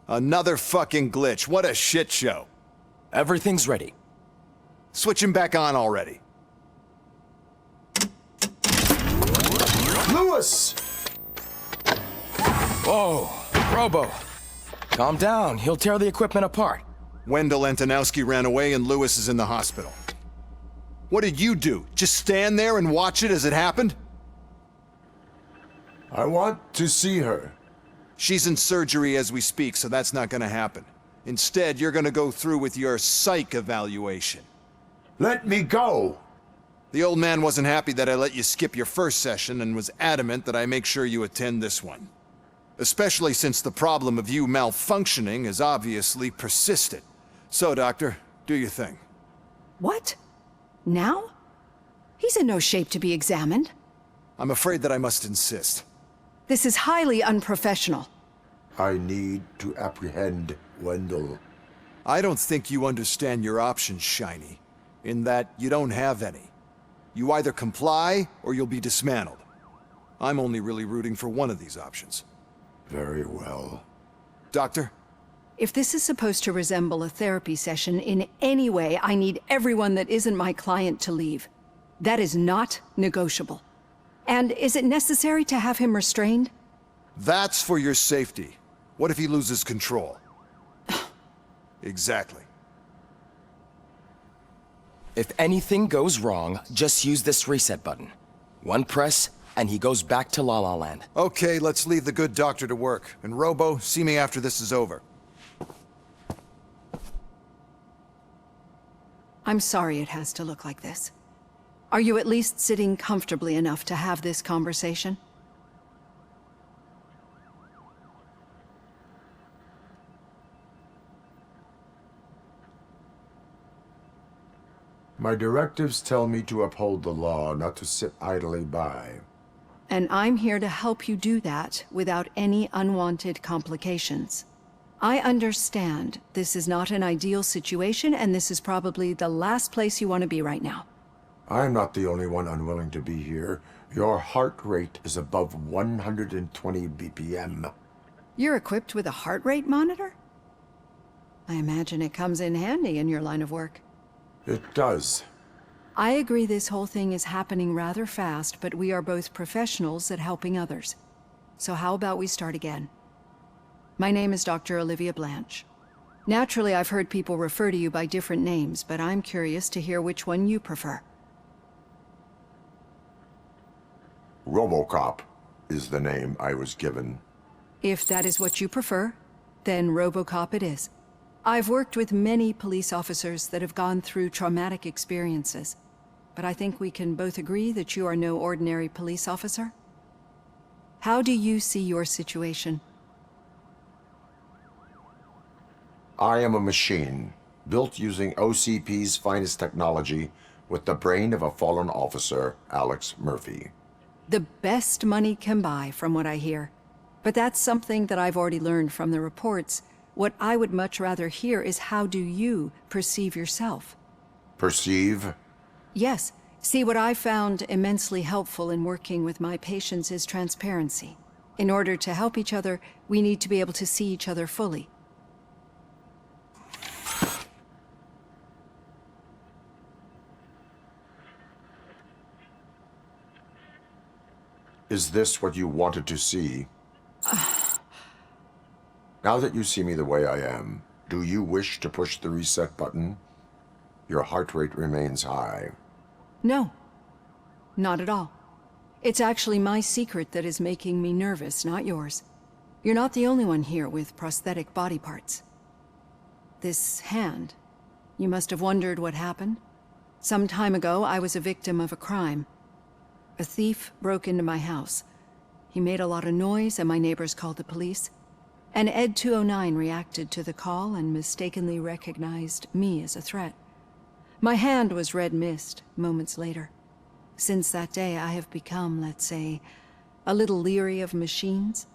Another fucking glitch. What a shit show. Everything's ready. Switch him back on already. Lewis! Whoa, Robo. Calm down, he'll tear the equipment apart. Wendell Antonowski ran away and Lewis is in the hospital. What did you do? Just stand there and watch it as it happened? I want to see her. She's in surgery as we speak, so that's not gonna happen. Instead, you're gonna go through with your psych evaluation. Let me go! The old man wasn't happy that I let you skip your first session and was adamant that I make sure you attend this one. Especially since the problem of you malfunctioning is obviously persistent. So, Doctor, do your thing. What? Now? He's in no shape to be examined. I'm afraid that I must insist. This is highly unprofessional. I need to apprehend Wendell. I don't think you understand your options, Shiny, in that you don't have any. You either comply or you'll be dismantled. I'm only really rooting for one of these options. Very well. Doctor? If this is supposed to resemble a therapy session in any way, I need everyone that isn't my client to leave. That is not negotiable. And is it necessary to have him restrained? That's for your safety. What if he loses control? Exactly. If anything goes wrong, just use this reset button. One press, and he goes back to La La Land. Okay, let's leave the good doctor to work. And Robo, see me after this is over. I'm sorry it has to look like this. Are you at least sitting comfortably enough to have this conversation? My directives tell me to uphold the law, not to sit idly by. And I'm here to help you do that without any unwanted complications. I understand this is not an ideal situation, and this is probably the last place you want to be right now. I'm not the only one unwilling to be here. Your heart rate is above 120 BPM. You're equipped with a heart rate monitor? I imagine it comes in handy in your line of work. It does. I agree this whole thing is happening rather fast, but we are both professionals at helping others. So how about we start again? My name is Dr. Oливия Бланш. Naturally, I've heard people refer to you by different names, but I'm curious to hear which one you prefer. RoboCop is the name I was given. If that is what you prefer, then RoboCop it is. I've worked with many police officers that have gone through traumatic experiences, but I think we can both agree that you are no ordinary police officer. How do you see your situation? I am a machine, built using OCP's finest technology with the brain of a fallen officer, Alex Murphy. The best money can buy, from what I hear. But that's something that I've already learned from the reports. What I would much rather hear is how do you perceive yourself? Perceive? Yes. See, what I found immensely helpful in working with my patients is transparency. In order to help each other, we need to be able to see each other fully. Is this what you wanted to see? Now that you see me the way I am, do you wish to push the reset button? Your heart rate remains high. No, not at all. It's actually my secret that is making me nervous, not yours. You're not the only one here with prosthetic body parts. This hand, you must have wondered what happened. Some time ago, I was a victim of a crime. A thief broke into my house. He made a lot of noise and my neighbors called the police. And Ed 209 reacted to the call and mistakenly recognized me as a threat. My hand was red mist moments later. Since that day, I have become, let's say, a little leery of machines.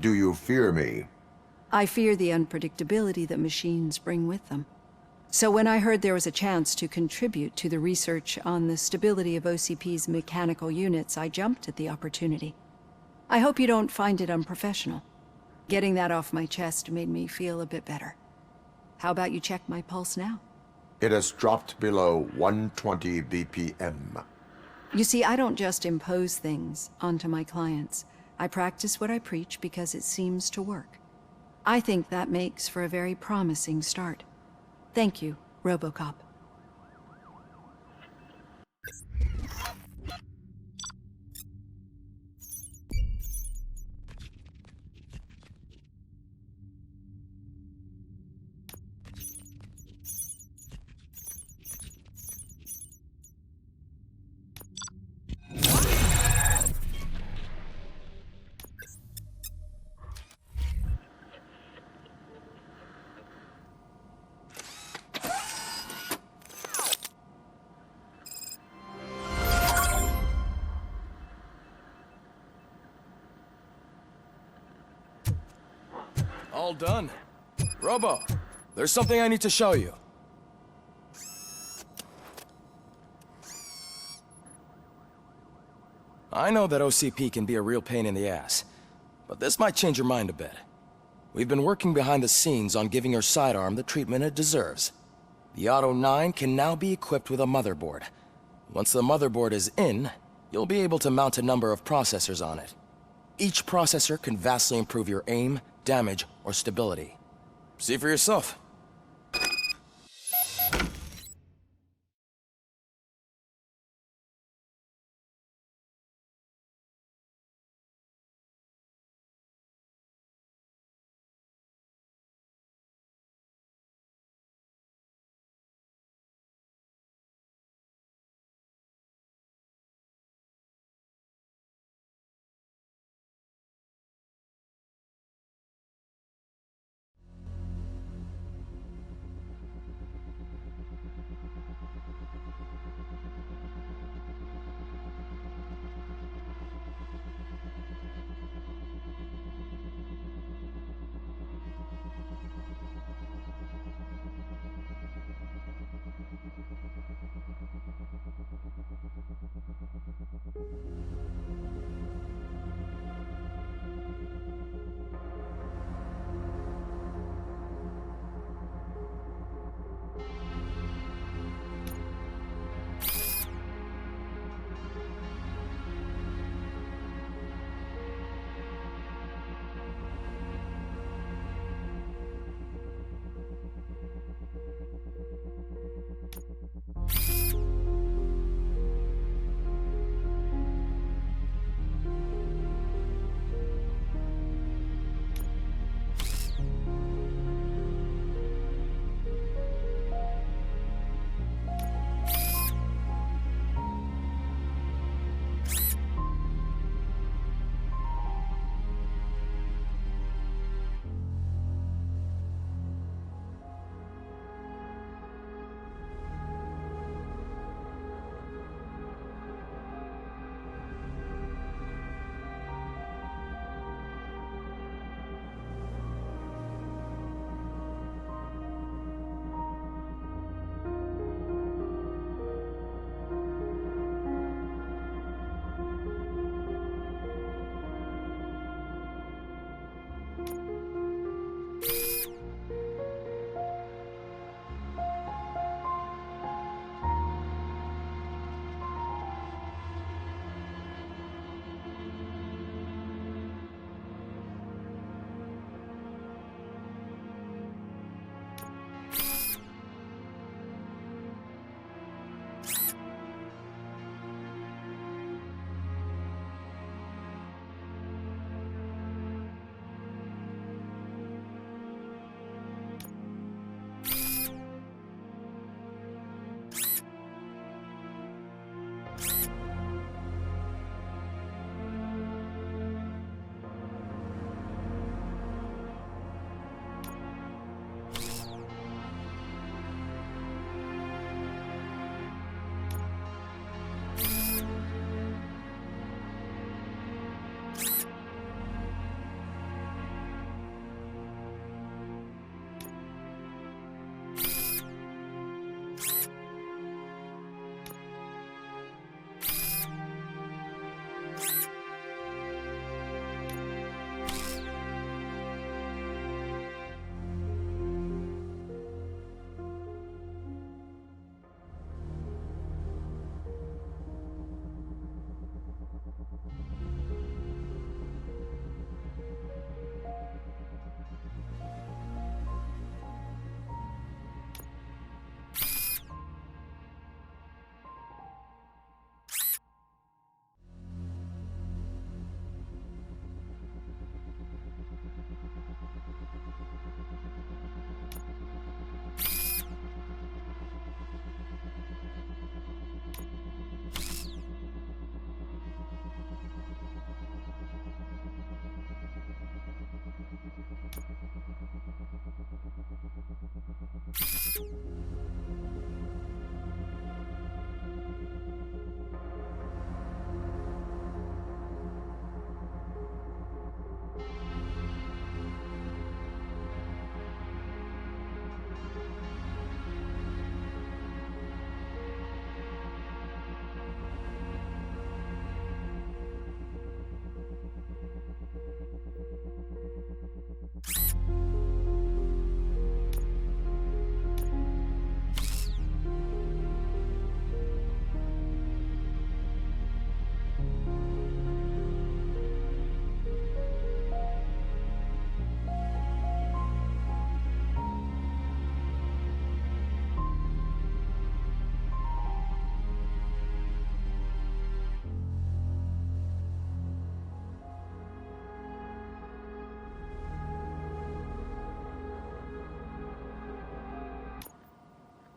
Do you fear me? I fear the unpredictability that machines bring with them. So when I heard there was a chance to contribute to the research on the stability of OCP's mechanical units, I jumped at the opportunity. I hope you don't find it unprofessional. Getting that off my chest made me feel a bit better. How about you check my pulse now? It has dropped below 120 BPM. You see, I don't just impose things onto my clients. I practice what I preach because it seems to work. I think that makes for a very promising start. Thank you, RoboCop. All done. Robo, there's something I need to show you. I know that OCP can be a real pain in the ass, but this might change your mind a bit. We've been working behind the scenes on giving your sidearm the treatment it deserves. The Auto 9 can now be equipped with a motherboard. Once the motherboard is in, you'll be able to mount a number of processors on it. Each processor can vastly improve your aim, damage, or stability. See for yourself.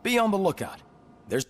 Be on the lookout. There's...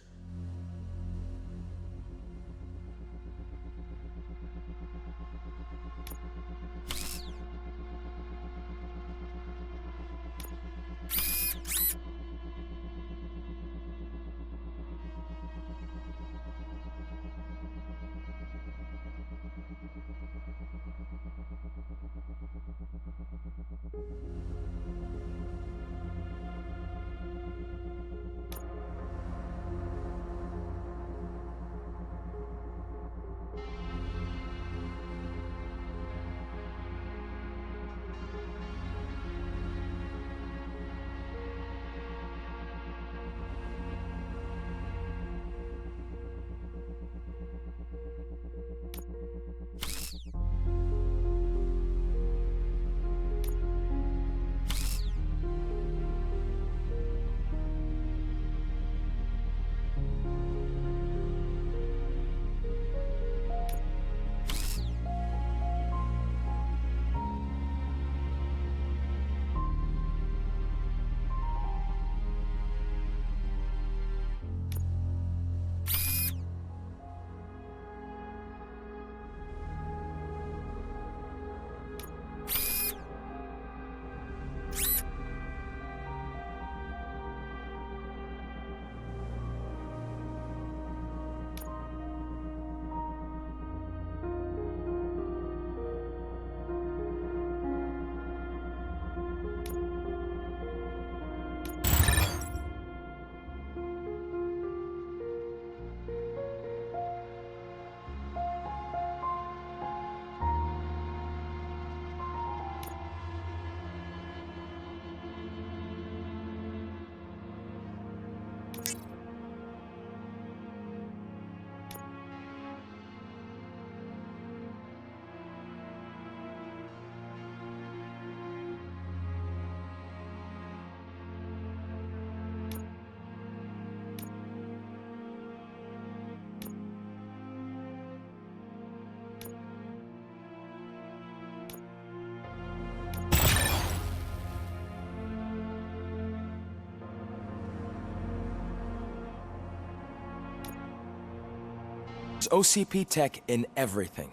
OCP tech in everything.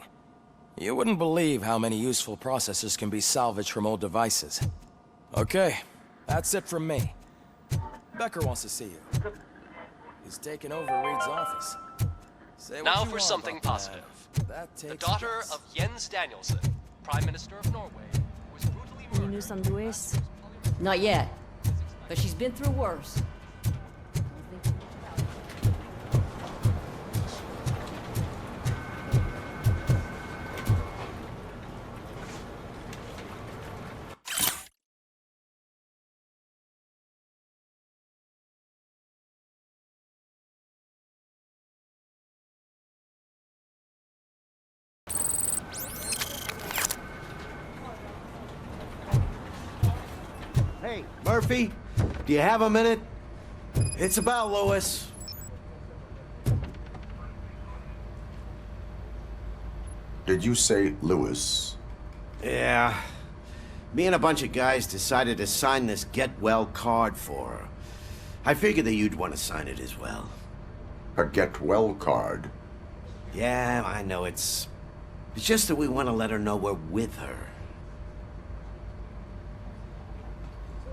You wouldn't believe how many useful processors can be salvaged from old devices. Okay, that's it from me. Becker wants to see you. He's taken over Reed's office. Say what Now you for want something about positive. that. The daughter of Jens Danielson, Prime Minister of Norway, was brutally You murdered. knew some Luis? Not yet, but she's been through worse. Hey, Murphy, do you have a minute? It's about Lewis. Did you say Lewis? Yeah. Me and a bunch of guys decided to sign this get well card for her. I figured that you'd want to sign it as well. A get well card? Yeah, I know it's just that we want to let her know we're with her.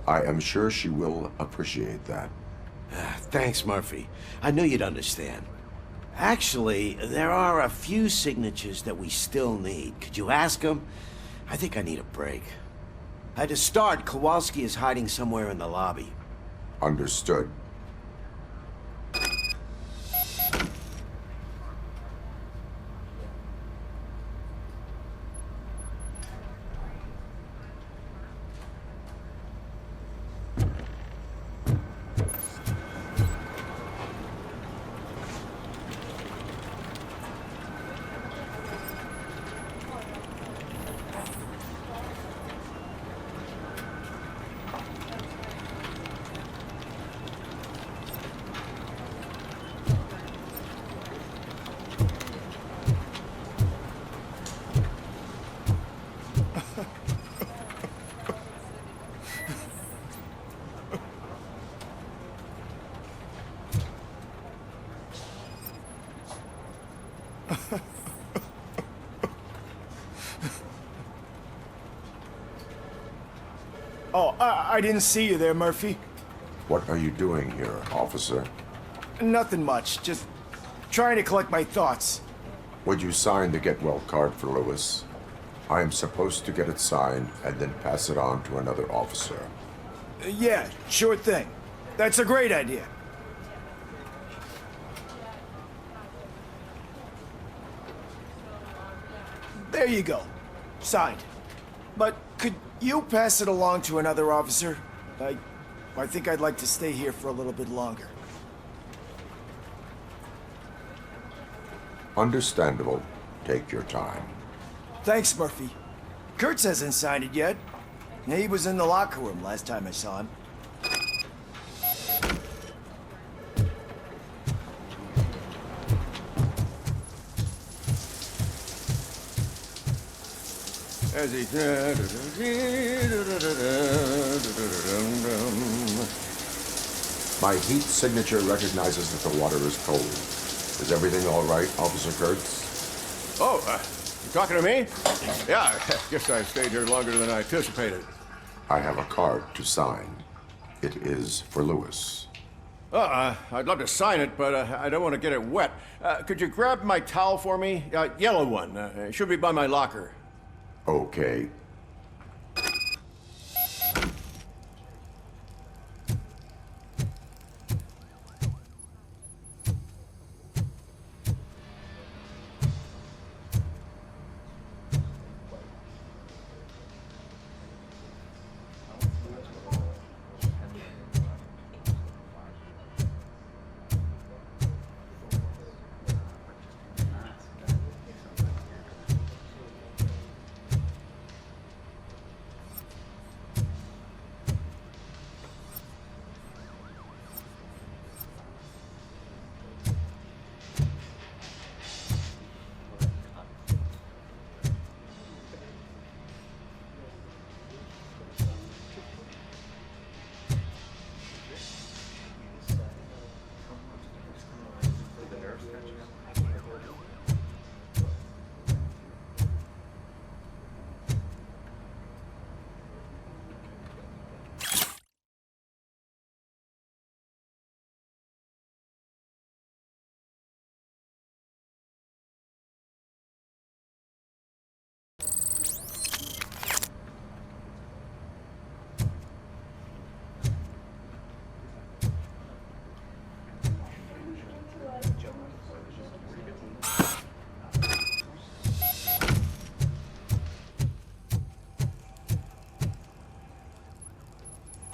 I am sure she will appreciate that. Thanks, Murphy. I knew you'd understand. Actually, there are a few signatures that we still need. Could you ask them? I think I need a break. To start, Kowalski is hiding somewhere in the lobby. Understood. Oh, I didn't see you there, Murphy. What are you doing here, officer? Nothing much, just trying to collect my thoughts. Would you sign the get well card for Lewis? I am supposed to get it signed and then pass it on to another officer. Yeah, sure thing. That's a great idea. There you go. Signed. But could you pass it along to another officer? I think I'd like to stay here for a little bit longer. Understandable. Take your time. Thanks, Murphy. Kurtz hasn't signed it yet. He was in the locker room last time I saw him. As he... My heat signature recognizes that the water is cold. Is everything all right, Officer Kurtz? Oh, you talking to me? Yeah, I guess I stayed here longer than I anticipated. I have a card to sign. It is for Lewis. I'd love to sign it, but I don't want to get it wet. Could you grab my towel for me? Yellow one. It should be by my locker. Okay.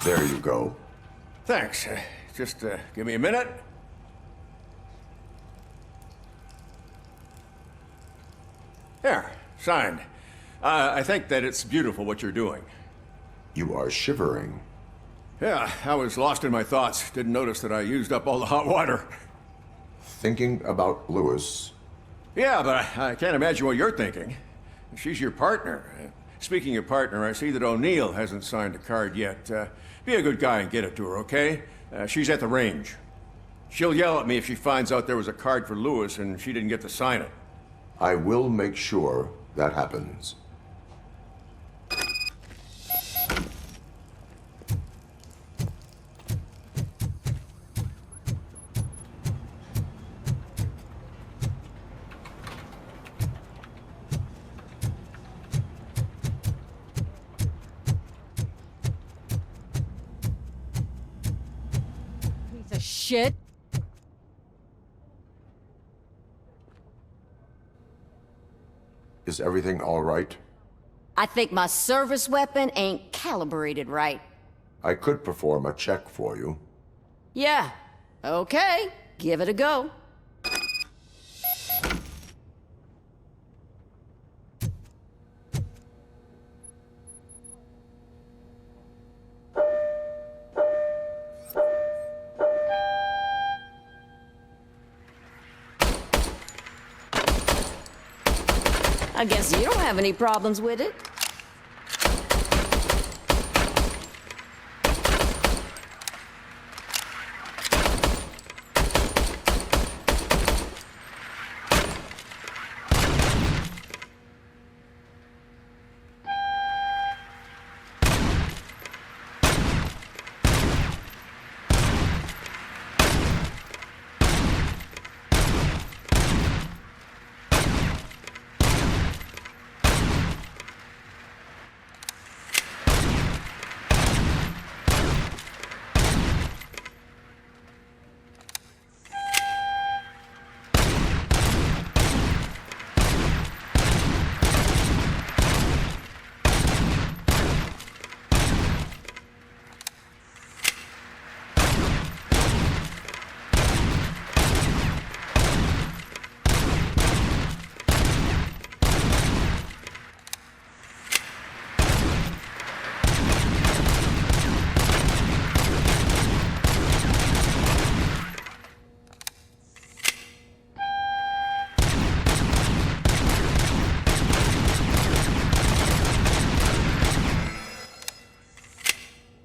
There you go. Thanks. Just give me a minute. There, signed. I think that it's beautiful what you're doing. You are shivering. Yeah, I was lost in my thoughts. Didn't notice that I used up all the hot water. Thinking about Lewis. Yeah, but I can't imagine what you're thinking. She's your partner. Speaking of partner, I see that O'Neill hasn't signed a card yet. Be a good guy and get it to her, okay? She's at the range. She'll yell at me if she finds out there was a card for Lewis and she didn't get to sign it. I will make sure that happens. Piece of shit. Is everything all right? I think my service weapon ain't calibrated right. I could perform a check for you. Yeah. Okay. Give it a go. I guess you don't have any problems with it.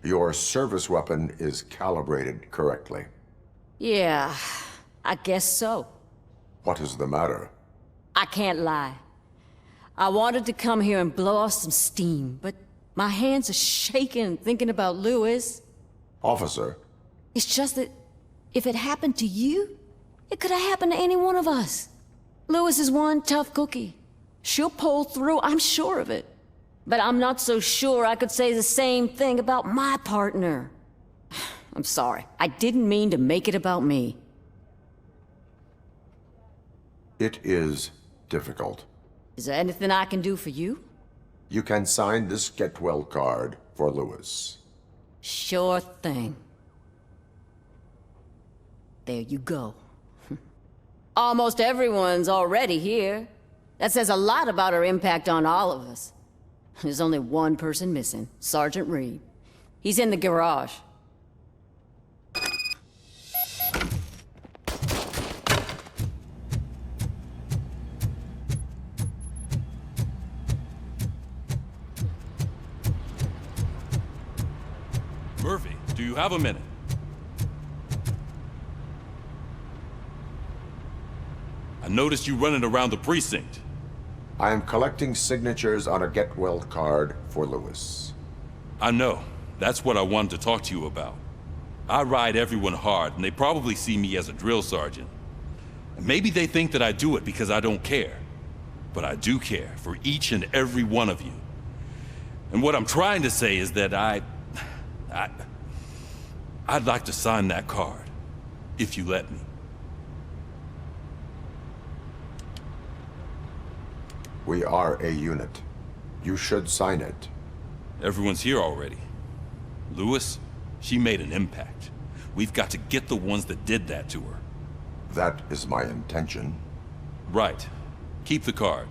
Your service weapon is calibrated correctly. Yeah, I guess so. What is the matter? I can't lie. I wanted to come here and blow off some steam, but my hands are shaking thinking about Lewis. Officer, It's just that if it happened to you, it could have happened to any one of us. Lewis is one tough cookie. She'll pull through, I'm sure of it. But I'm not so sure I could say the same thing about my partner. I'm sorry. I didn't mean to make it about me. it is difficult. Is there anything I can do for you? You can sign this get well card for Lewis. Sure thing. There you go. Almost everyone's already here. That says a lot about her impact on all of us. There's only one person missing, Sergeant Reed. He's in the garage. Murphy, do you have a minute? I noticed you running around the precinct. I am collecting signatures on a get well card for Lewis. I know. That's what I wanted to talk to you about. I ride everyone hard, and they probably see me as a drill sergeant. And maybe they think that I do it because I don't care. But I do care for each and every one of you. And what I'm trying to say is that I'd like to sign that card, if you let me. We are a unit. You should sign it. Everyone's here already. Lewis, she made an impact. We've got to get the ones that did that to her. That is my intention. Right. Keep the card.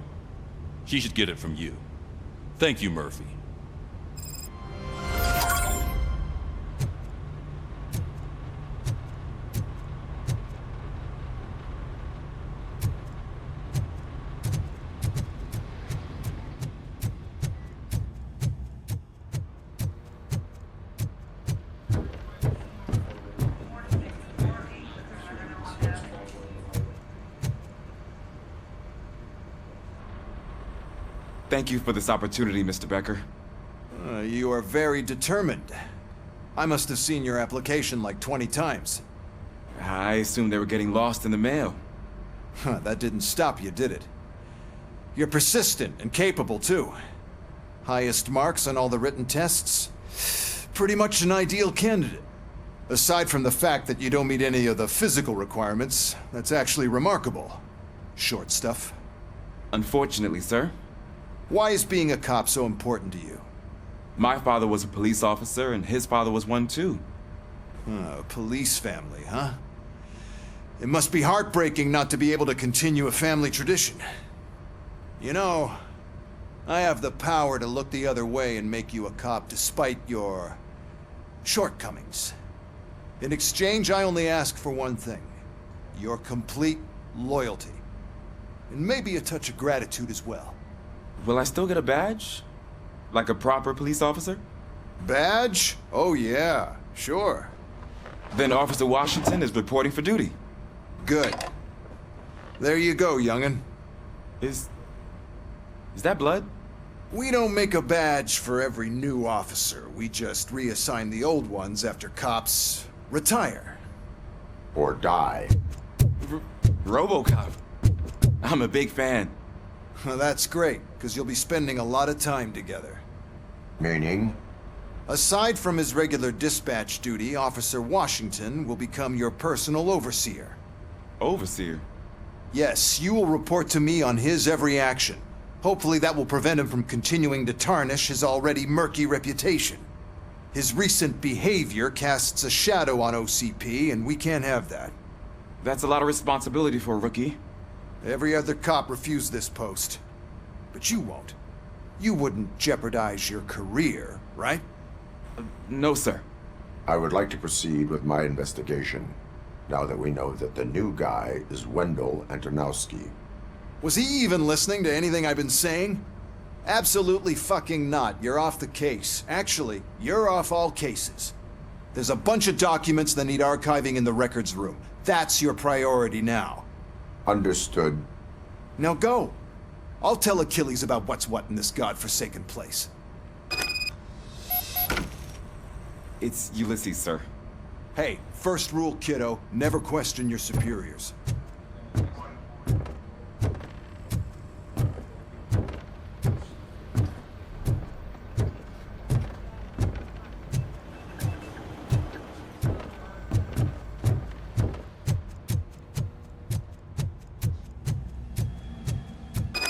She should get it from you. Thank you, Murphy. Thank you for this opportunity, Mr. Becker. You are very determined. I must have seen your application like 20 times. I assumed they were getting lost in the mail. That didn't stop you, did it? You're persistent and capable, too. Highest marks on all the written tests. Pretty much an ideal candidate. Aside from the fact that you don't meet any of the physical requirements, that's actually remarkable. Short stuff. Unfortunately, sir. Why is being a cop so important to you? My father was a police officer, and his father was one too. A police family, huh? It must be heartbreaking not to be able to continue a family tradition. You know, I have the power to look the other way and make you a cop despite your shortcomings. In exchange, I only ask for one thing. Your complete loyalty. And maybe a touch of gratitude as well. Will I still get a badge? Like a proper police officer? Badge? Oh yeah, sure. Then Officer Washington is reporting for duty. Good. There you go, young'un. Is that blood? We don't make a badge for every new officer. We just reassign the old ones after cops retire. Or die. RoboCop. I'm a big fan. Well, that's great, because you'll be spending a lot of time together. Meaning? Aside from his regular dispatch duty, Officer Washington will become your personal overseer. Overseer? Yes, you will report to me on his every action. Hopefully that will prevent him from continuing to tarnish his already murky reputation. His recent behavior casts a shadow on OCP, and we can't have that. That's a lot of responsibility for a rookie. Every other cop refused this post. But you won't. You wouldn't jeopardize your career, right? No, sir. I would like to proceed with my investigation, now that we know that the new guy is Wendell Antonowski. Was he even listening to anything I've been saying? Absolutely fucking not. You're off the case. Actually, you're off all cases. There's a bunch of documents that need archiving in the records room. That's your priority now. Understood. Now go. I'll tell Achilles about what's what in this godforsaken place. It's Ulysses, sir. Hey, first rule, kiddo, never question your superiors.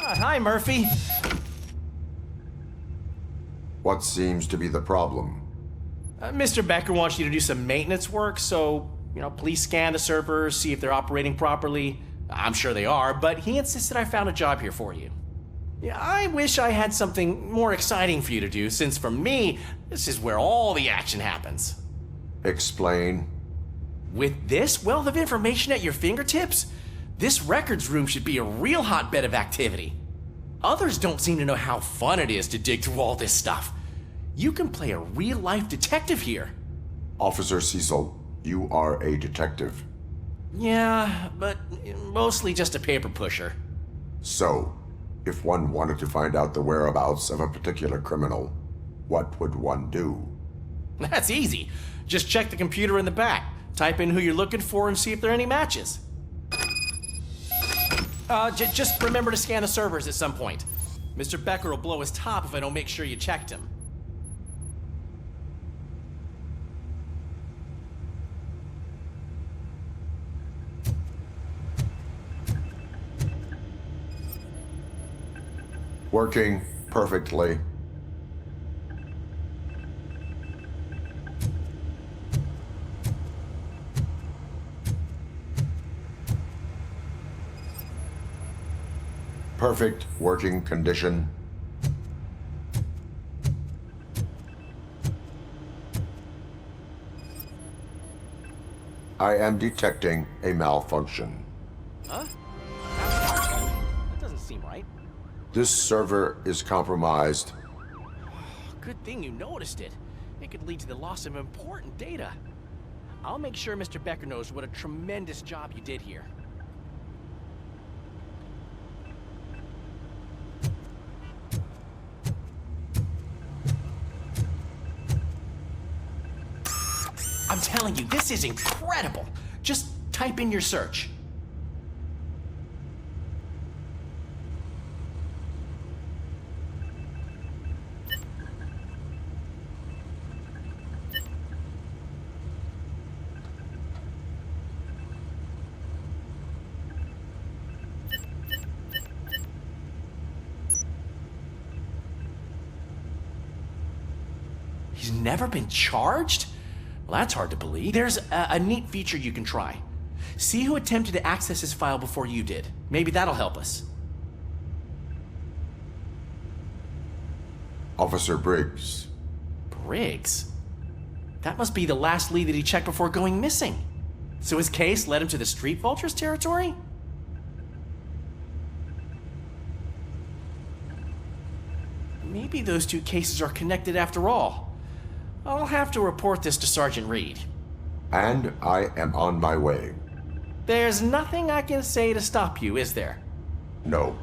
Hi, Murphy. What seems to be the problem? Mr. Becker wants you to do some maintenance work, so, please scan the servers, see if they're operating properly. I'm sure they are, but he insisted I found a job here for you. Yeah, I wish I had something more exciting for you to do, since for me, this is where all the action happens. Explain. With this wealth of information at your fingertips, this records room should be a real hotbed of activity. Others don't seem to know how fun it is to dig through all this stuff. You can play a real-life detective here. Officer Cecil, you are a detective. Yeah, but mostly just a paper pusher. So, if one wanted to find out the whereabouts of a particular criminal, what would one do? That's easy. Just check the computer in the back, type in who you're looking for, and see if there are any matches. Just remember to scan the servers at some point. Mr. Becker will blow his top if I don't make sure you checked him. Working perfectly. Perfect working condition. I am detecting a malfunction. Huh? That doesn't seem right. This server is compromised. Good thing you noticed it. It could lead to the loss of important data. I'll make sure Mr. Becker knows what a tremendous job you did here. I'm telling you, this is incredible. Just type in your search. He's never been charged? Well, that's hard to believe. There's a neat feature you can try. See who attempted to access his file before you did. Maybe that'll help us. Officer Briggs. Briggs? That must be the last lead that he checked before going missing. So his case led him to the Street Vultures territory? Maybe those two cases are connected after all. I'll have to report this to Sergeant Reed. And I am on my way. There's nothing I can say to stop you, is there? No.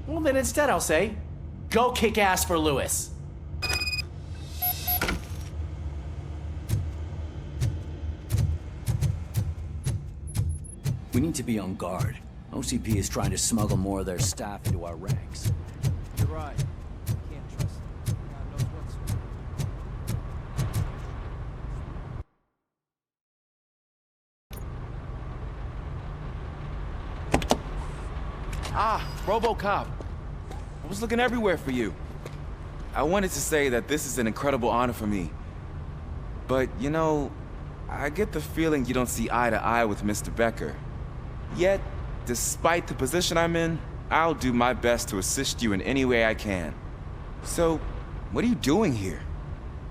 Well, then instead I'll say, go kick ass for Lewis. We need to be on guard. OCP is trying to smuggle more of their staff into our ranks. You're right. Can't trust them. God knows what's... Ah, RoboCop. I was looking everywhere for you. I wanted to say that this is an incredible honor for me. But, I get the feeling you don't see eye to eye with Mr. Becker. Yet, despite the position I'm in, I'll do my best to assist you in any way I can. So, what are you doing here?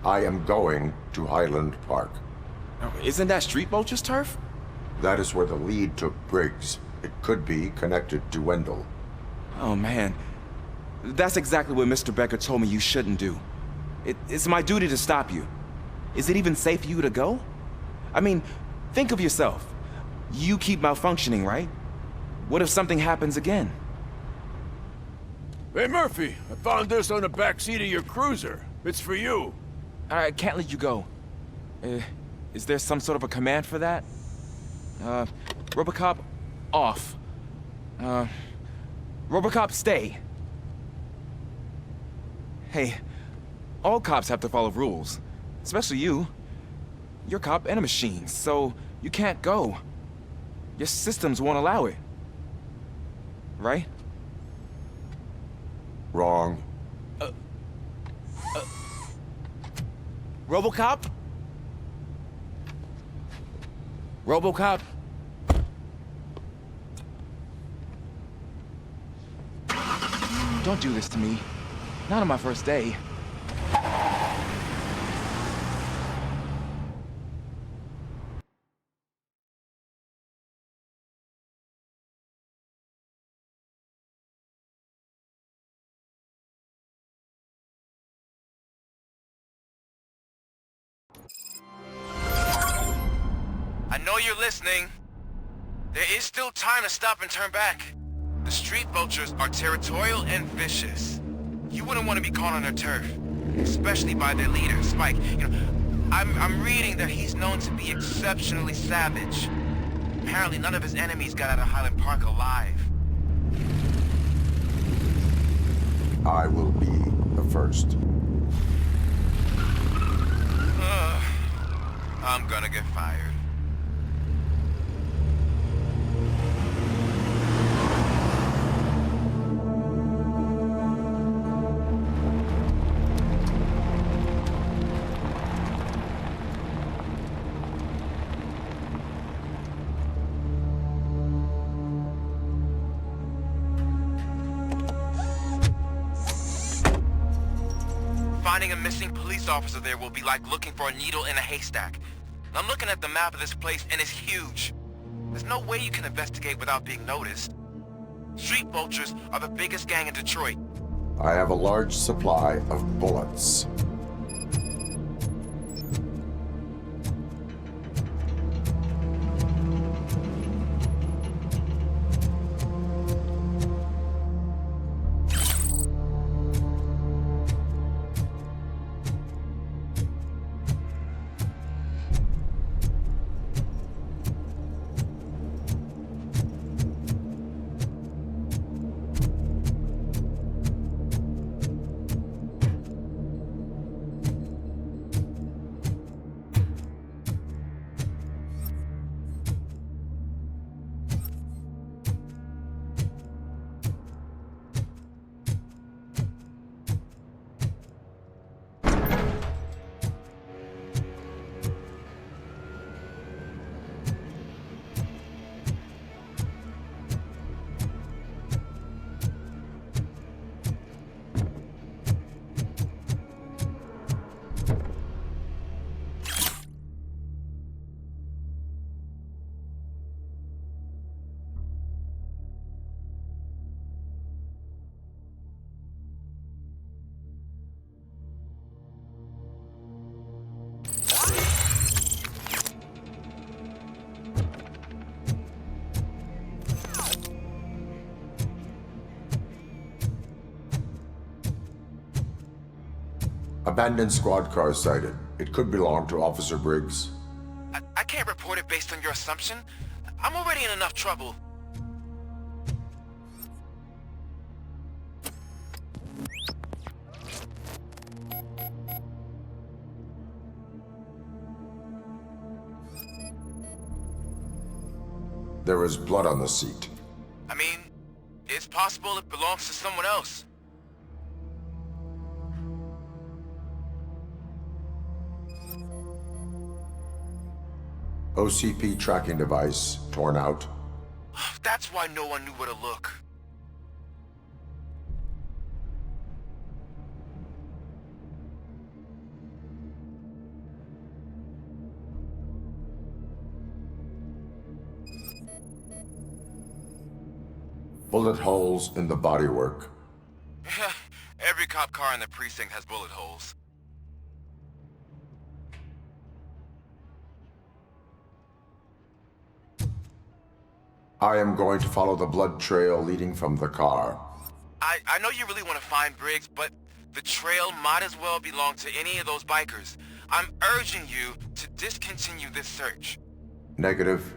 I am going to Highland Park. Isn't that Street Vulture's turf? That is where the lead took Briggs. It could be connected to Wendell. Oh man, That's exactly what Mr. Becker told me you shouldn't do. It's my duty to stop you. Is it even safe for you to go? I mean, think of yourself. You keep malfunctioning, right? What if something happens again? Hey, Murphy, I found this on the back seat of your cruiser. It's for you. I can't let you go. Is there some sort of a command for that? RoboCop, off. RoboCop, stay. Hey, all cops have to follow rules. Especially you. You're a cop and a machine, so you can't go. Your systems won't allow it. Right? Wrong. RoboCop? RoboCop? Don't do this to me. Not on my first day. I know you're listening. There is still time to stop and turn back. The street vultures are territorial and vicious. You wouldn't want to be caught on their turf, especially by their leader, Spike. You know, I'm reading that he's known to be exceptionally savage. Apparently none of his enemies got out of Highland Park alive. I will be the first. I'm gonna get fired. Finding a missing police officer there will be like looking for a needle in a haystack. I'm looking at the map of this place and it's huge. There's no way you can investigate without being noticed. Street vultures are the biggest gang in Detroit. I have a large supply of bullets. Abandoned squad car sighted. It could belong to Officer Briggs. I can't report it based on your assumption. I'm already in enough trouble. There was blood on the seat. I mean, it's possible it belongs to someone else. OCP tracking device torn out. That's why no one knew where to look. Bullet holes in the bodywork. car in the precinct has bullet holes. I am going to follow the blood trail leading from the car. I know you really want to find Briggs, but the trail might as well belong to any of those bikers. I'm urging you to discontinue this search. Negative.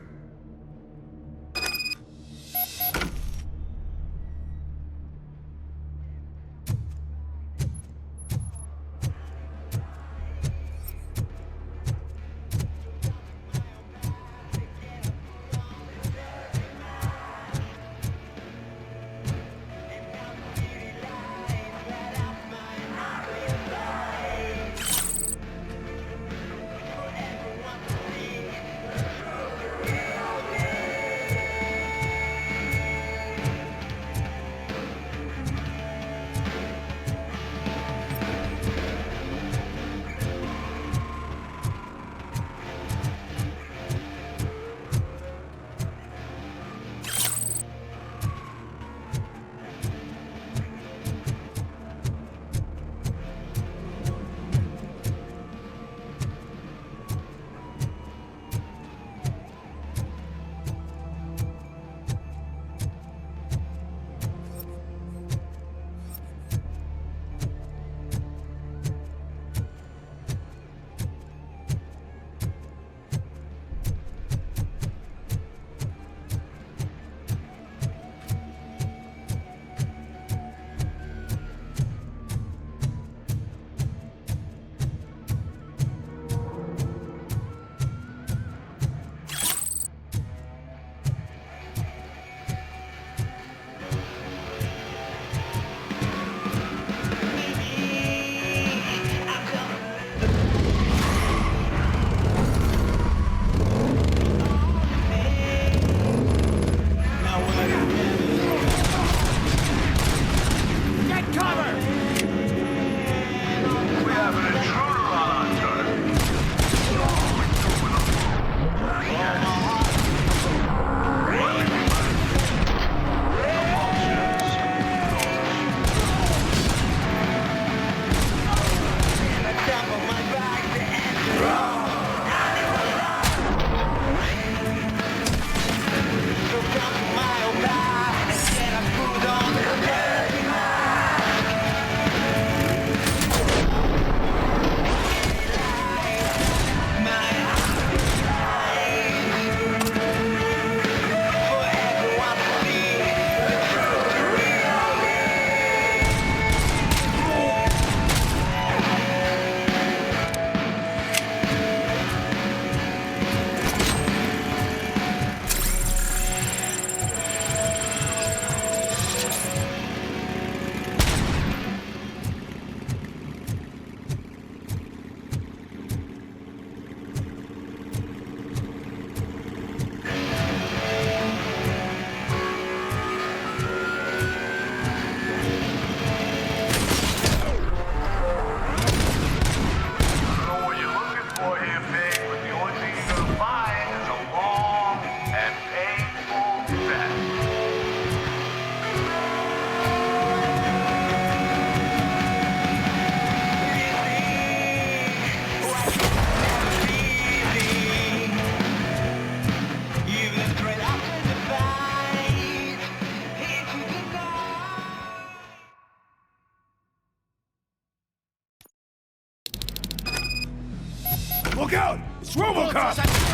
Look out! It's RoboCop!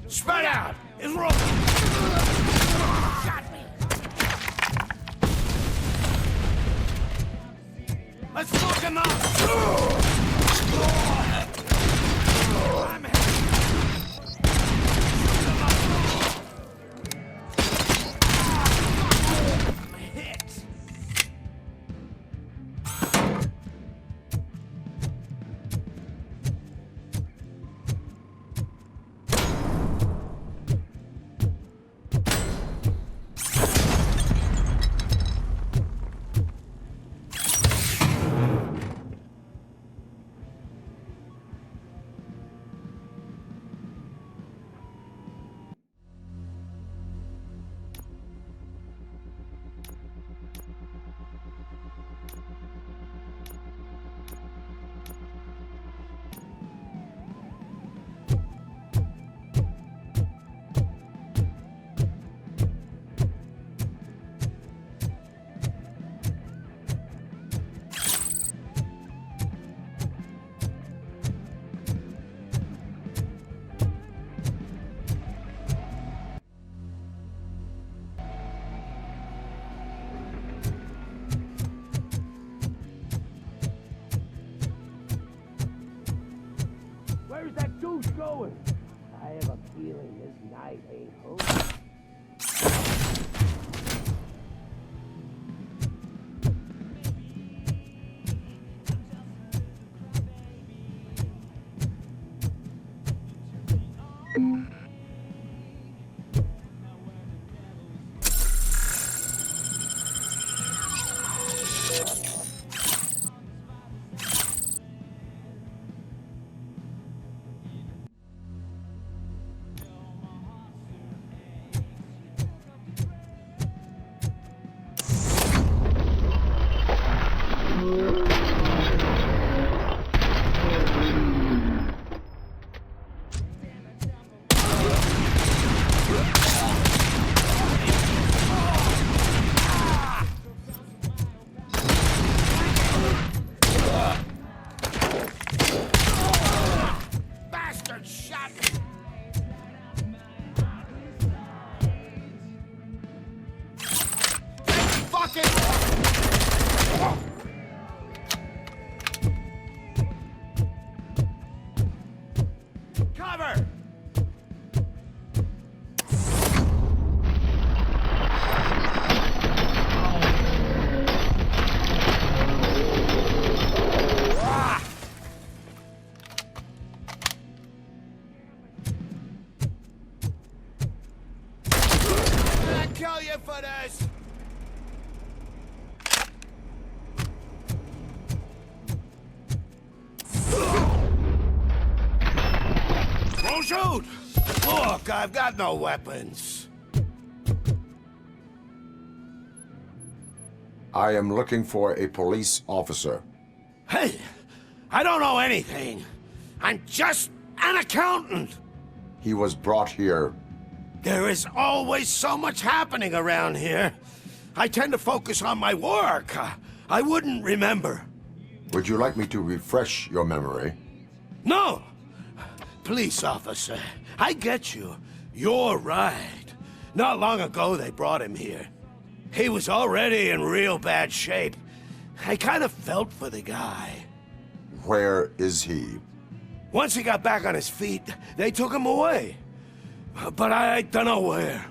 Spread out! It's shot me! Let's look him up! I'm hit! Where's that goose going? I have a feeling this night ain't over. Shoot! Look, I've got no weapons. I am looking for a police officer. Hey, I don't know anything. I'm just an accountant. He was brought here. There is always so much happening around here. I tend to focus on my work. I wouldn't remember. Would you like me to refresh your memory? No! Police officer, I get you. You're right. Not long ago they brought him here. He was already in real bad shape. I kind of felt for the guy. Where is he? Once he got back on his feet, they took him away. But I don't know where.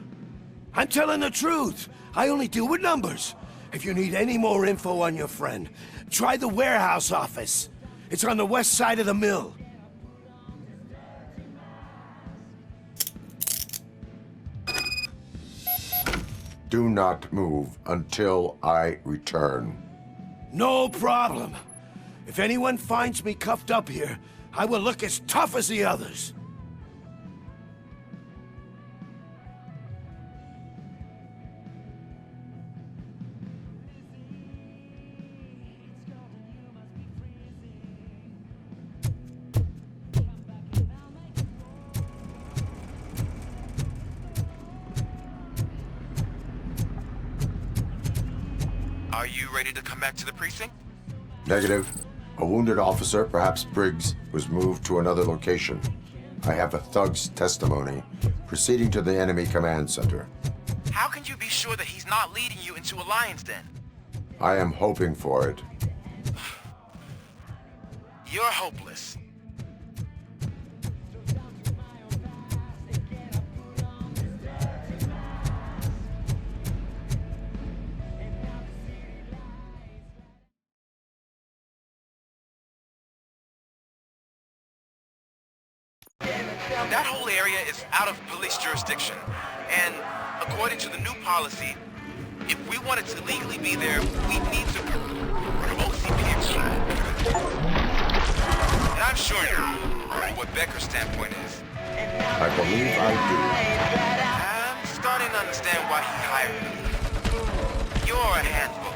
I'm telling the truth. I only deal with numbers. If you need any more info on your friend, try the warehouse office. It's on the west side of the mill. Do not move until I return. No problem. If anyone finds me cuffed up here, I will look as tough as the others. Are you ready to come back to the precinct? Negative. A wounded officer, perhaps Briggs, was moved to another location. I have a thug's testimony proceeding to the enemy command center. How can you be sure that he's not leading you into a lion's den? I am hoping for it. You're hopeless. That whole area is out of police jurisdiction, and according to the new policy, if we wanted to legally be there, we'd need to from OCP extract. And I'm sure you know what Becker's standpoint is. I believe I I'm starting to understand why he hired me. You're a handful.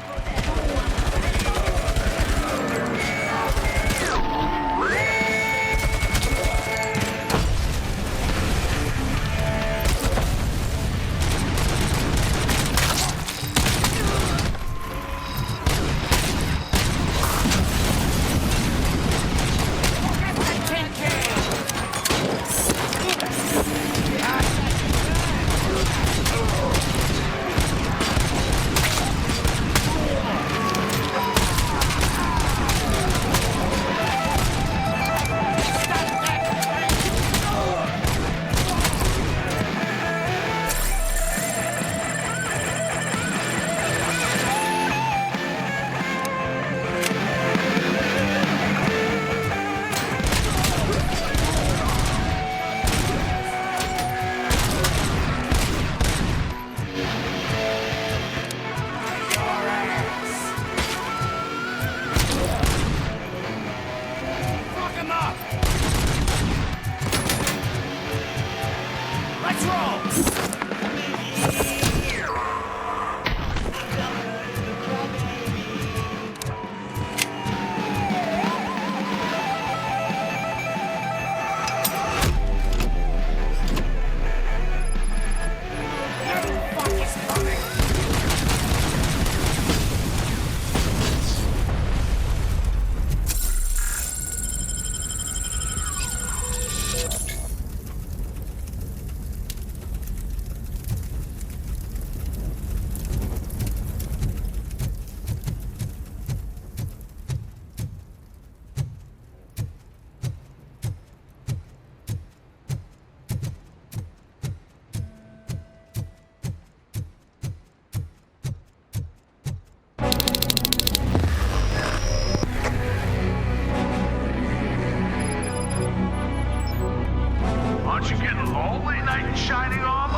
Aren't you getting lonely, knight in shining armor?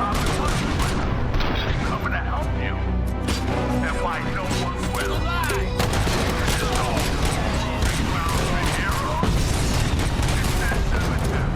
I've been looking, coming to help you. And why no one will. It's all found the hero. It's that cemetery.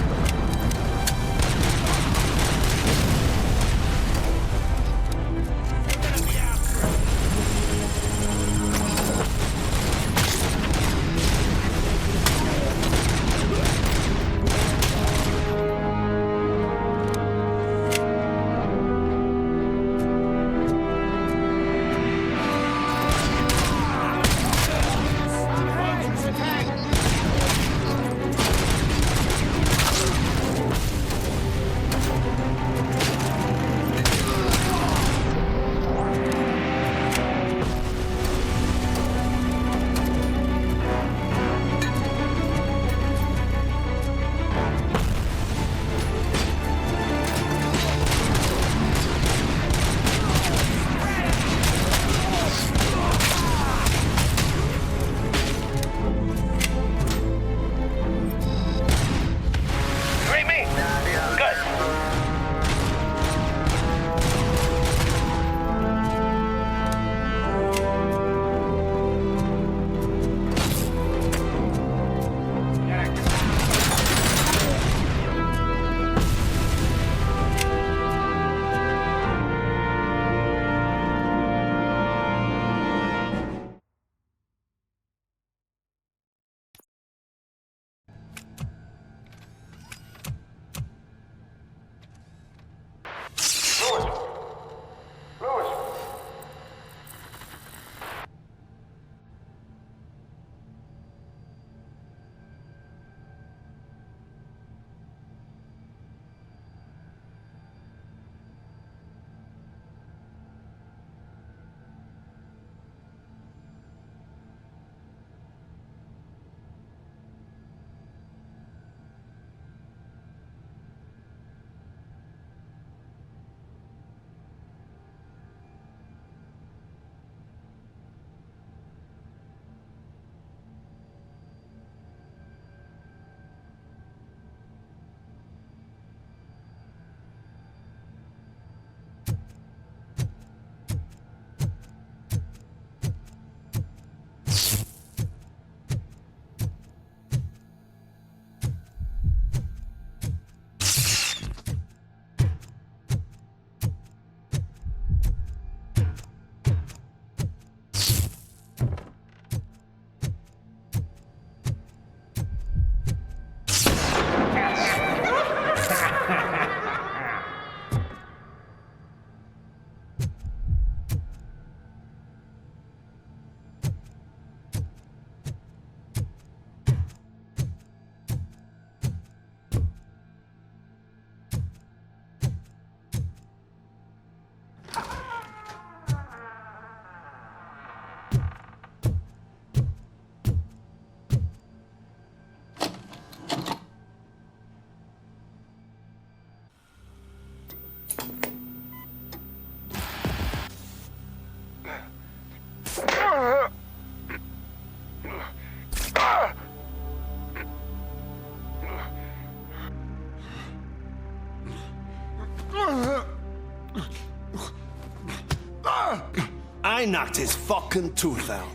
I knocked his fucking tooth out.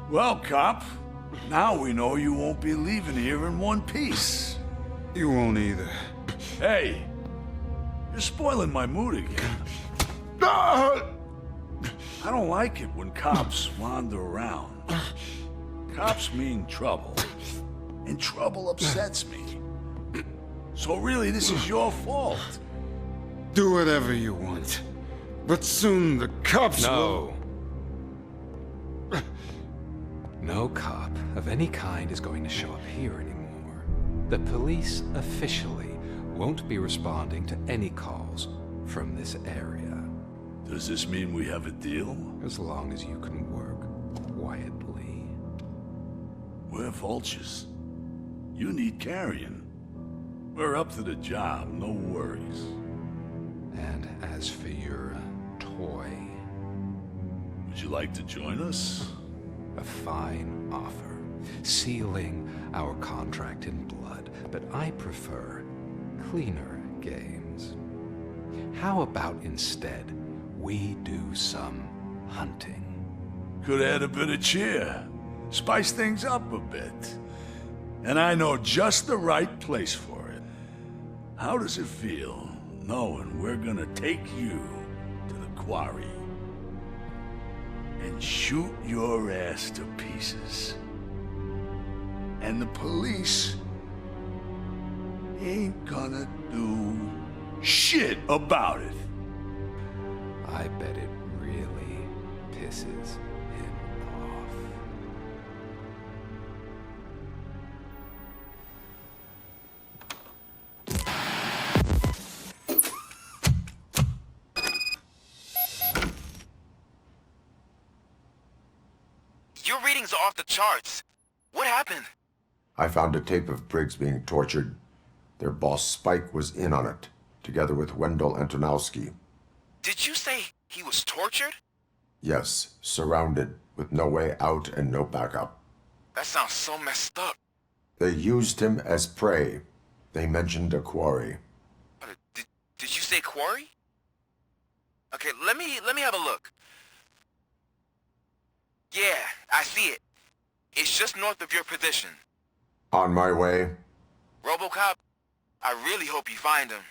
Well, cop, now we know you won't be leaving here in one piece. You won't either. Hey, you're spoiling my mood again. I don't like it when cops wander around. Cops mean trouble, and trouble upsets me. So really, this is your fault. Do whatever you want. But soon the cops will... No cop of any kind is going to show up here anymore. The police officially won't be responding to any calls from this area. Does this mean we have a deal? As long as you can work quietly. We're vultures. You need carrion. We're up to the job, no worries. And as for your toy... Would you like to join us? A fine offer. sealing our contract in blood, but I prefer cleaner games. How about instead we do some hunting? Could add a bit of cheer. Spice things up a bit. And I know just the right place for it. How does it feel knowing we're gonna take you to the quarry and shoot your ass to pieces? And the police ain't gonna do shit about it. I bet it really pisses him off. Your readings are off the charts. What happened? I found a tape of Briggs being tortured. Their boss Spike was in on it, together with Wendell Antonowski. Did you say he was tortured? Yes, surrounded, with no way out and no backup. That sounds so messed up. They used him as prey. They mentioned a quarry. Did you say quarry? Okay, let me have a look. Yeah, I see it. It's just north of your position. On my way. RoboCop, I really hope you find him.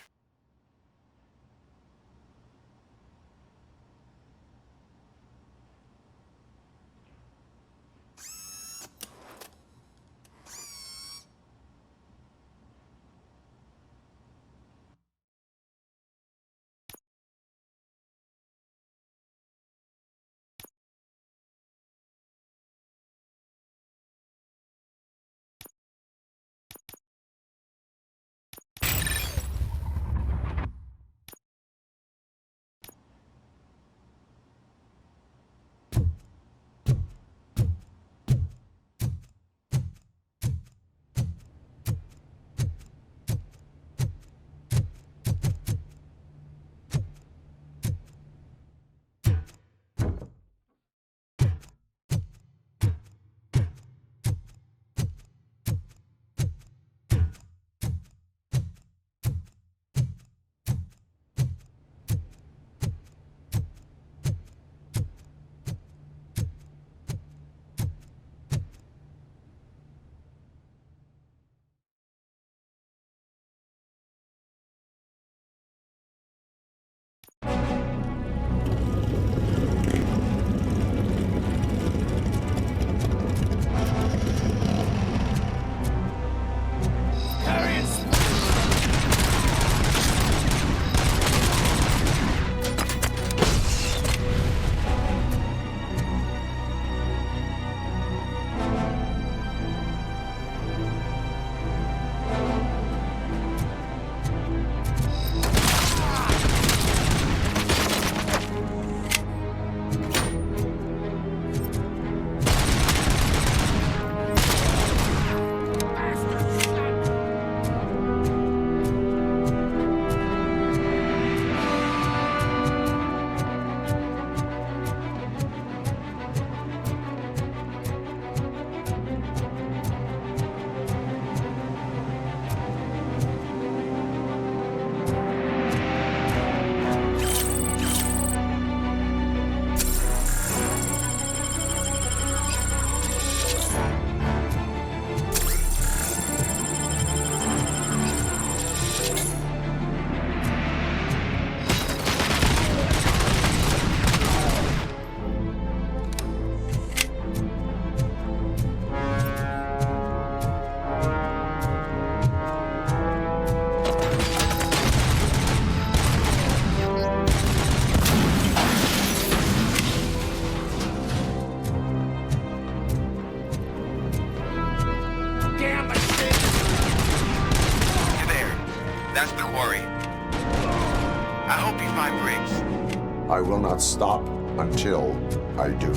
I will not stop until I do.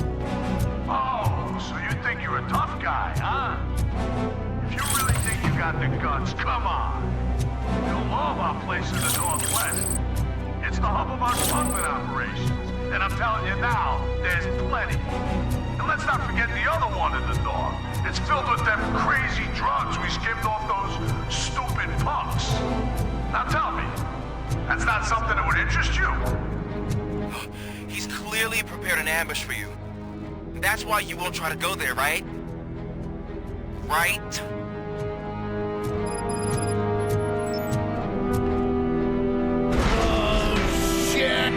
Oh, so you think you're a tough guy, huh? If you really think you got the guts, come on. You'll love our place in the Northwest. It's the hub of our smuggling operations. And I'm telling you now, there's plenty. And let's not forget the other one in the North. It's filled with them crazy drugs we skimmed off those stupid punks. Now tell me, that's not something that would interest you? He's clearly prepared an ambush for you. That's why you won't try to go there, right? Right? Oh, shit!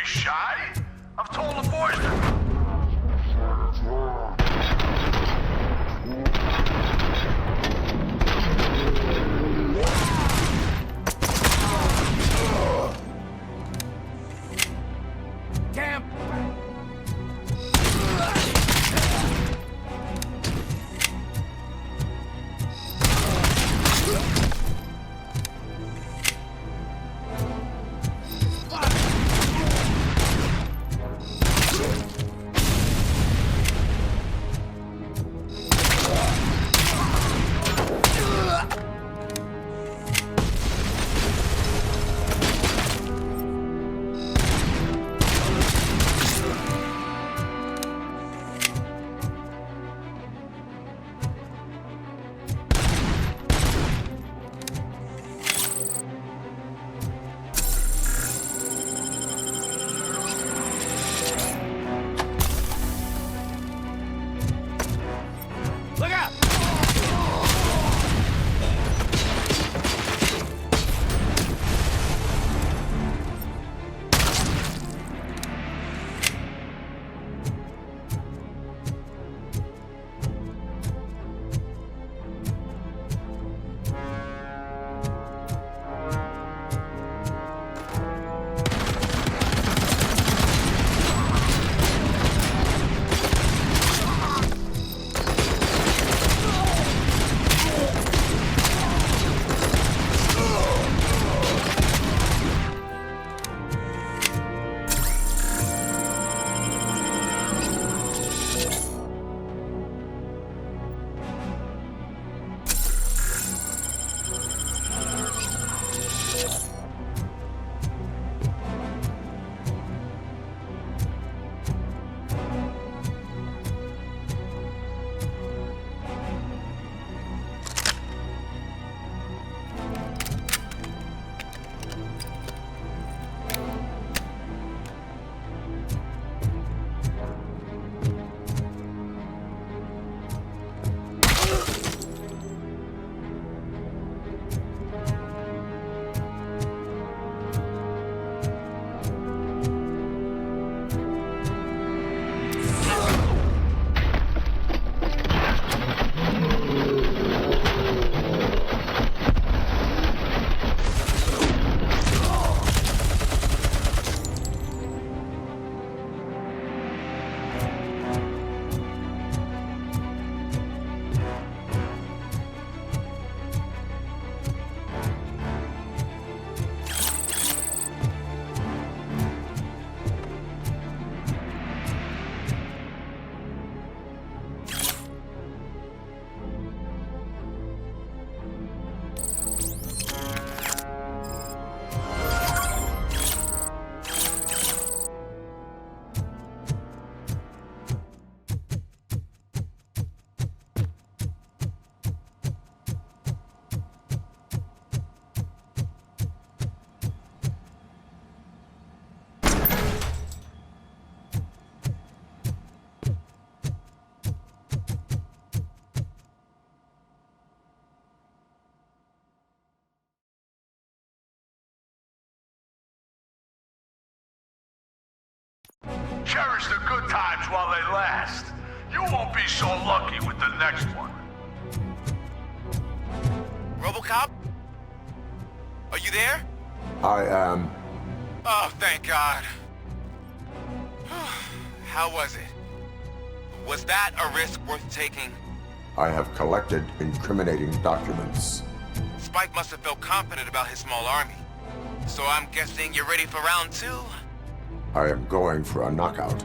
shy? I've told the boys to... Camp! Cherish the good times while they last. You won't be so lucky with the next one. RoboCop? Are you there? I am. Oh, thank God. How was it? Was that a risk worth taking? I have collected incriminating documents. Spike must have felt confident about his small army. So I'm guessing you're ready for round two? I am going for a knockout.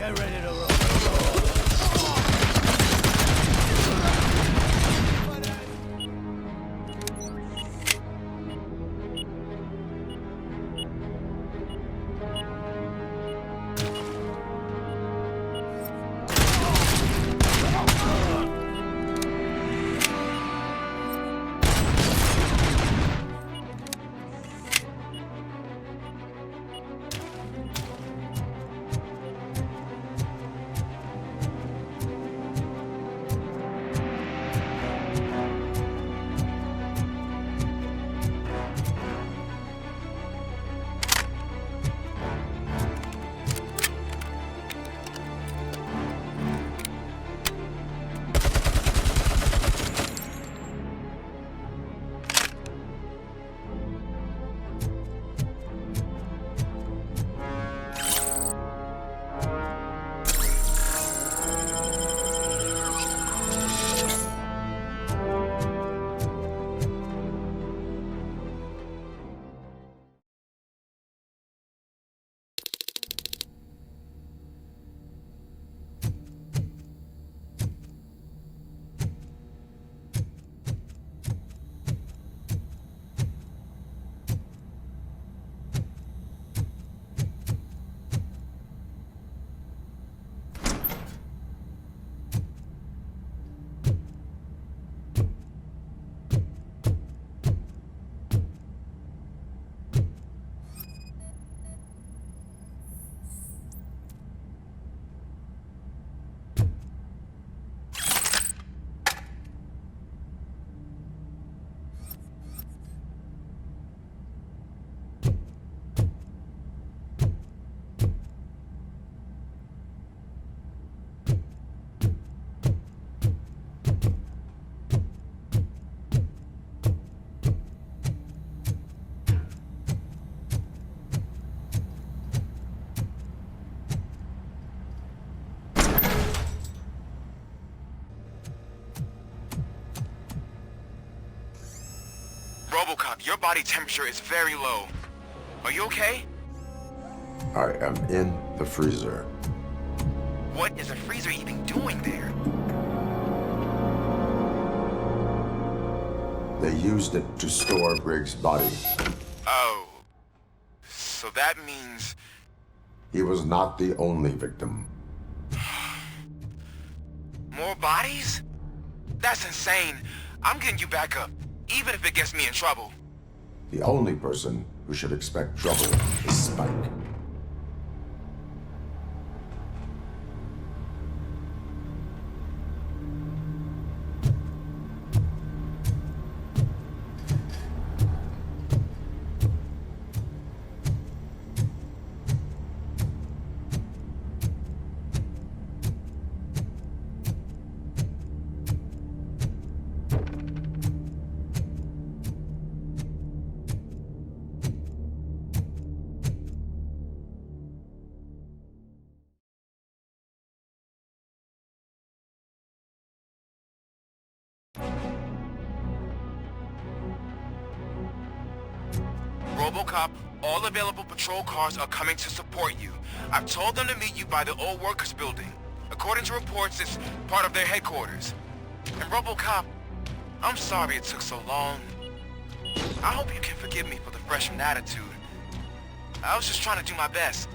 Get ready to roll. RoboCop, your body temperature is very low. Are you okay? I am in the freezer. What is a freezer even doing there? They used it to store Briggs' body. Oh. So that means... He was not the only victim. More bodies? That's insane. I'm getting you back up, even if it gets me in trouble. The only person who should expect trouble is Spike. RoboCop, all available patrol cars are coming to support you. I've told them to meet you by the old workers building. According to reports, it's part of their headquarters. And RoboCop, I'm sorry it took so long. I hope you can forgive me for the freshman attitude. I was just trying to do my best.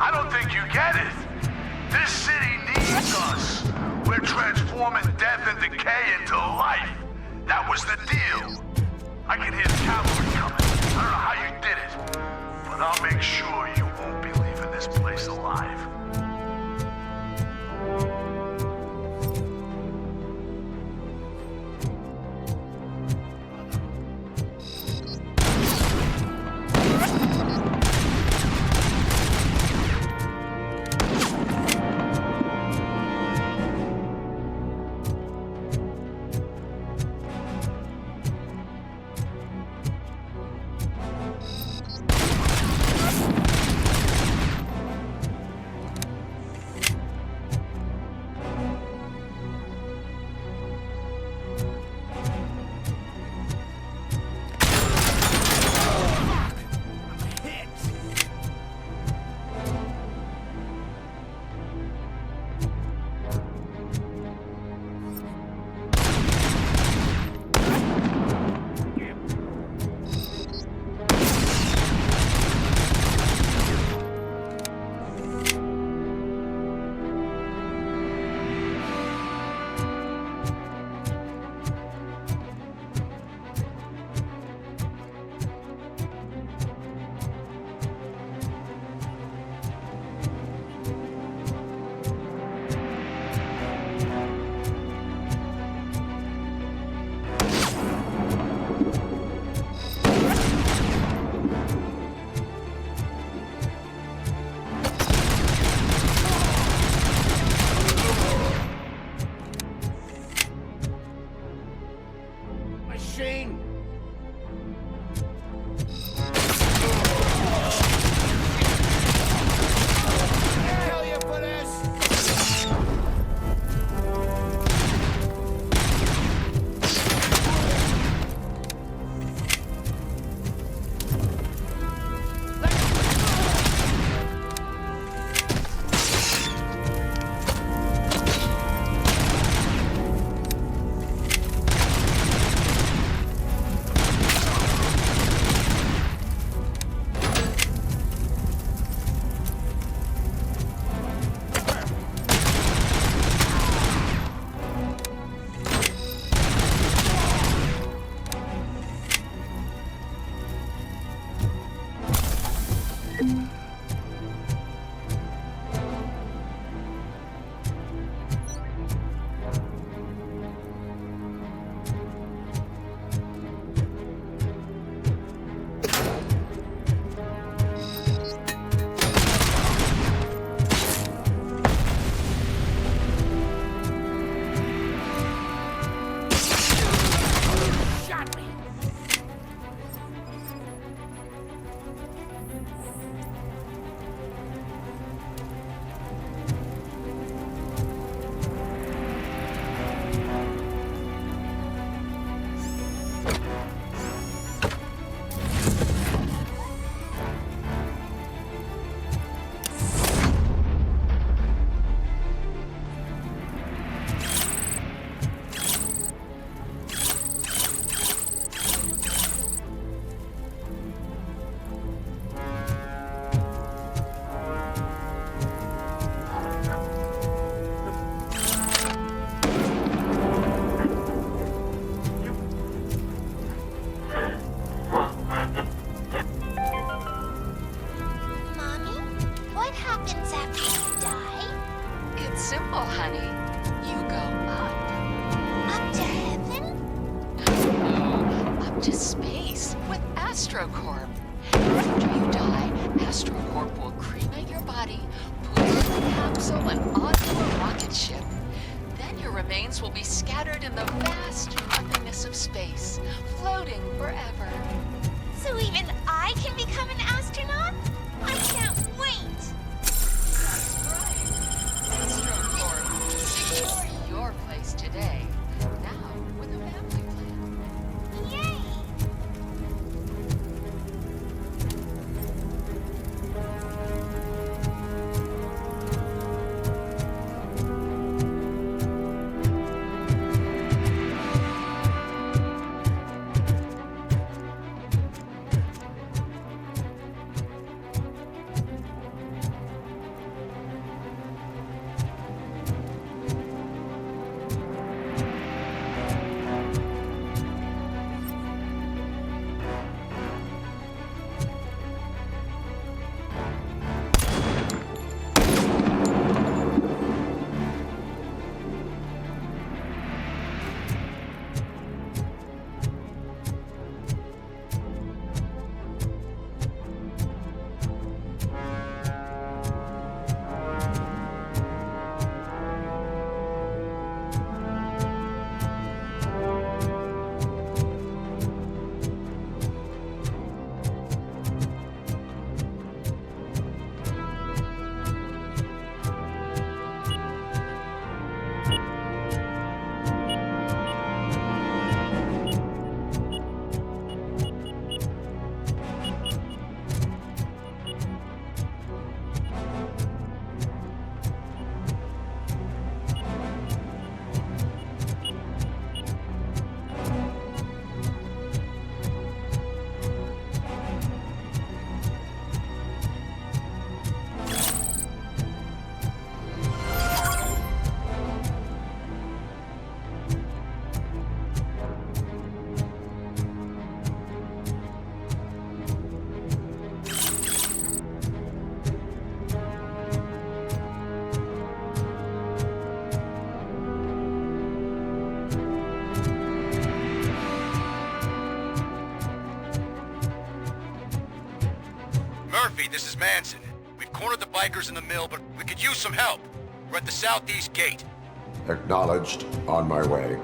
I don't think you get it. This city needs us. We're transforming death and decay into life. That was the deal. I can hear the cavalry coming. I don't know how you did but I'll make sure you won't be leaving this place alive. AstroCorp. After you die, AstroCorp will cremate your body, put you in a capsule and onto a rocket ship. Then your remains will be scattered in the vast nothingness of space, floating forever. So even I can become an astronaut? I can't wait! That's right. AstroCorp, secure your place today. Now with a family plan. Yay! Murphy, this is Manson. We've cornered the bikers in the mill, but we could use some help. We're at the southeast gate. Acknowledged. On my way.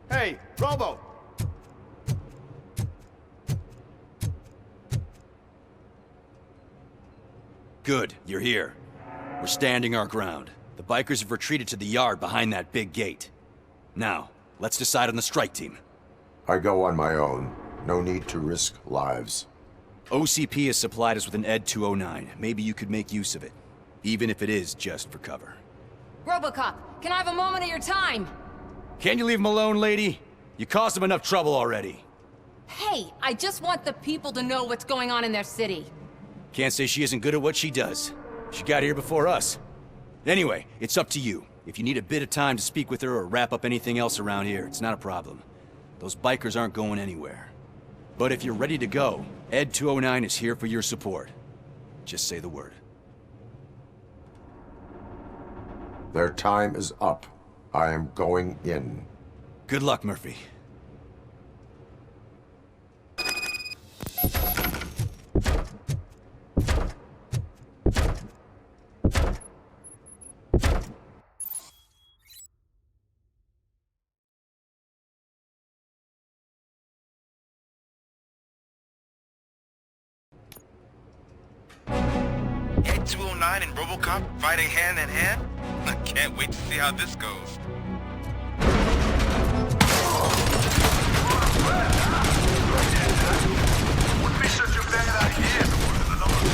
Hey, Robo! Good, you're here. We're standing our ground. The bikers have retreated to the yard behind that big gate. Now, let's decide on the strike team. I go on my own. No need to risk lives. OCP has supplied us with an ED 209. Maybe you could make use of it, even if it is just for cover. RoboCop, can I have a moment of your time? Can't you leave him alone, lady? You caused him enough trouble already. Hey, I just want the people to know what's going on in their city. Can't say she isn't good at what she does. She got here before us. Anyway, it's up to you. If you need a bit of time to speak with her or wrap up anything else around here, it's not a problem. Those bikers aren't going anywhere. But if you're ready to go, ED 209 is here for your support. Just say the word. Their time is up. I am going in. Good luck, Murphy. Ed 209 and RoboCop fighting hand in hand? I can't wait to see how this goes. Would be such a bad idea to put in another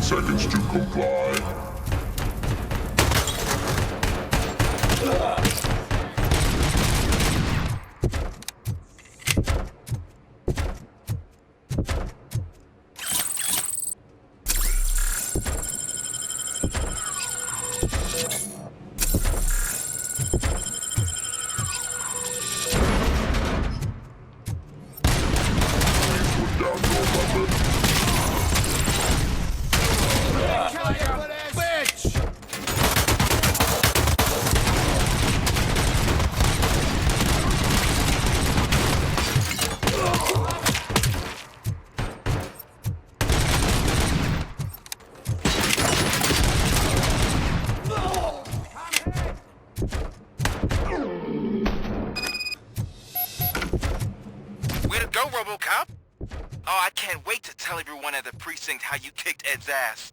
seconds to comply. RoboCop? Oh, I can't wait to tell everyone at the precinct how you kicked Ed's ass.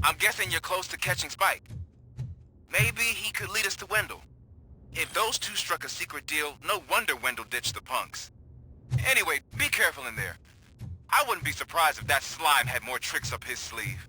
I'm guessing you're close to catching Spike. Maybe he could lead us to Wendell. If those two struck a secret deal, no wonder Wendell ditched the punks. Anyway, be careful in there. I wouldn't be surprised if that slime had more tricks up his sleeve.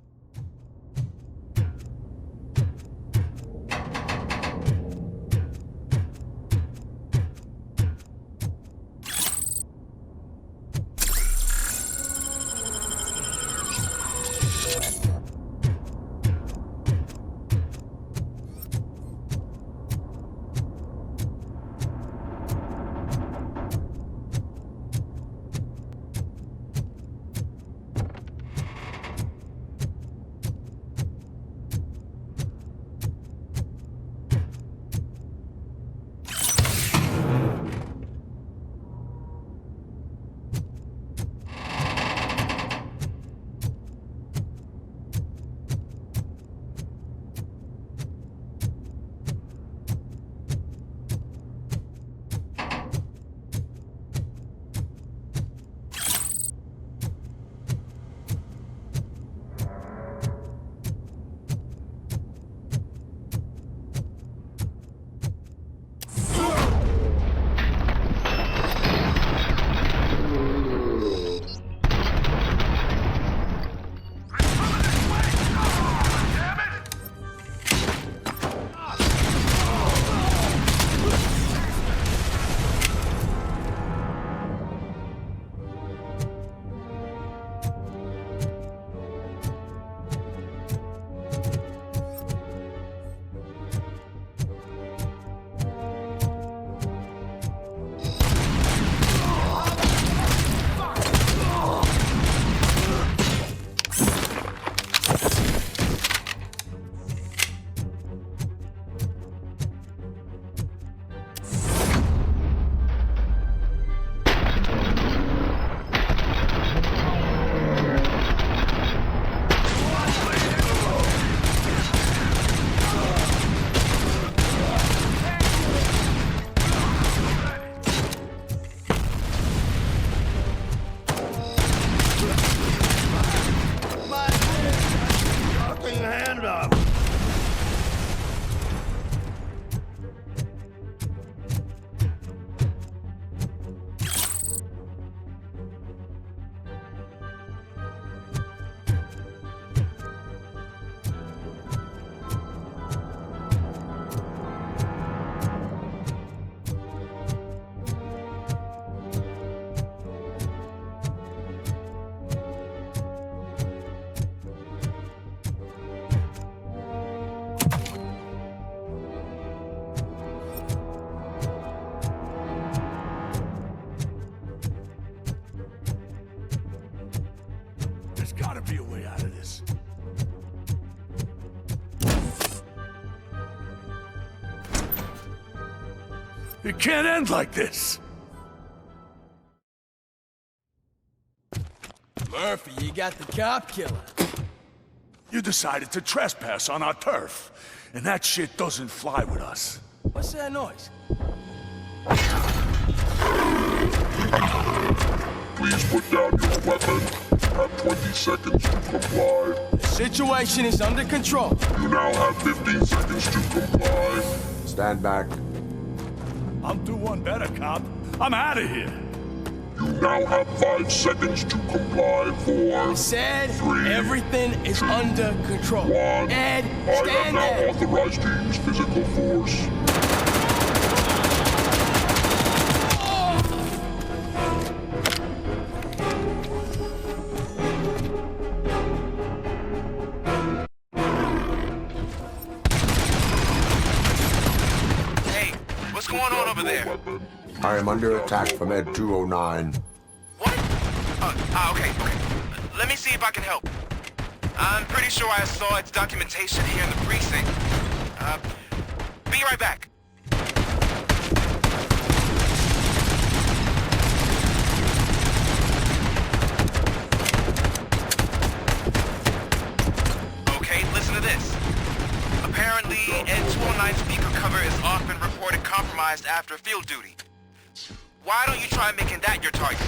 gotta be a way out of this. It can't end like this. Murphy, you got the cop killer. You decided to trespass on our turf, and that shit doesn't fly with us. What's that noise? Please put down your weapon. You have 20 seconds to comply. The situation is under control. You now have 15 seconds to comply. Stand back. I'll do one better, cop. I'm out of here. You now have 5 seconds to comply. 4, I said 3, everything is under control. 1. Ed, I stand am now there. authorized to use physical force. What's going on over there? I am under attack from Ed 209. What? Okay. Let me see if I can help. I'm pretty sure I saw its documentation here in the precinct. Be right back. Okay, listen to this. Apparently, Ed 209 speaker cover is often reported compromised after field duty. Why don't you try making that your target?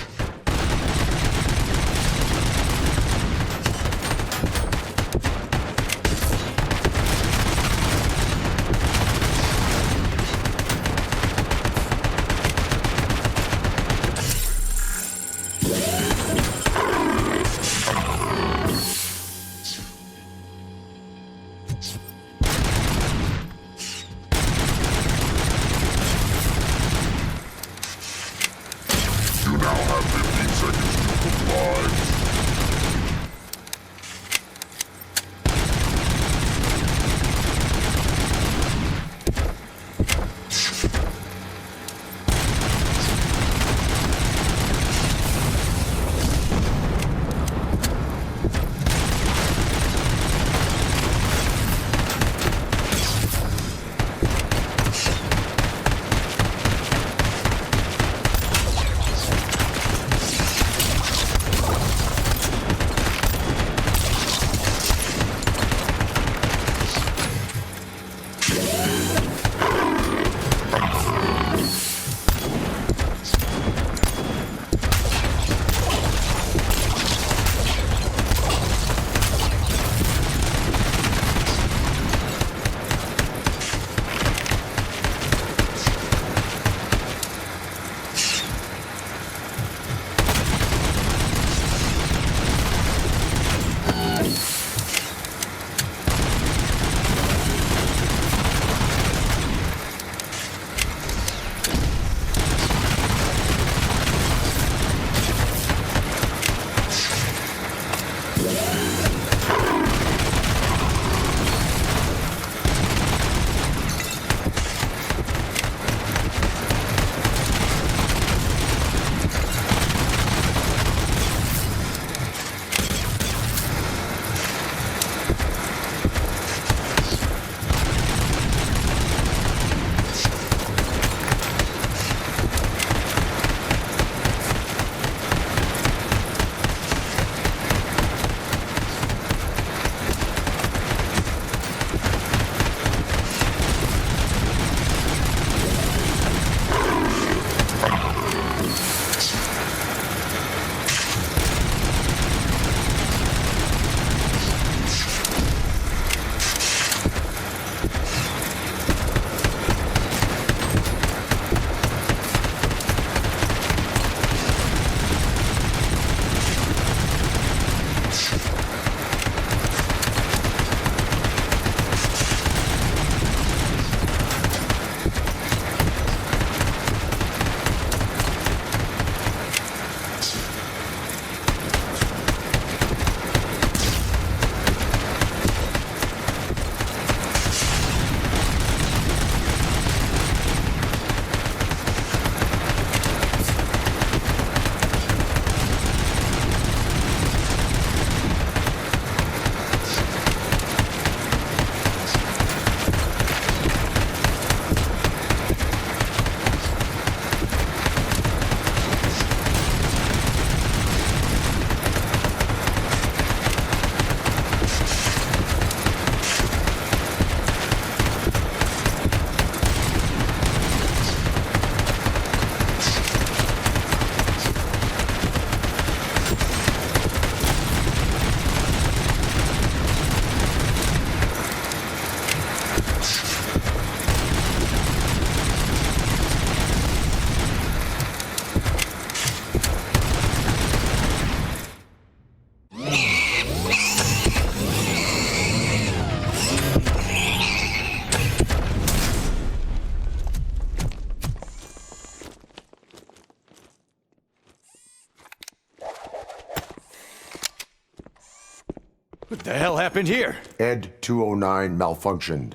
hell happened here? Ed 209 malfunctioned.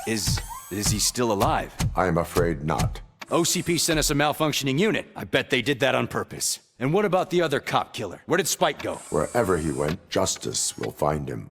Is he still alive? I am afraid not. OCP sent us a malfunctioning unit. I bet they did that on purpose. And what about the other cop killer? Where did Spike go? Wherever he went, justice will find him.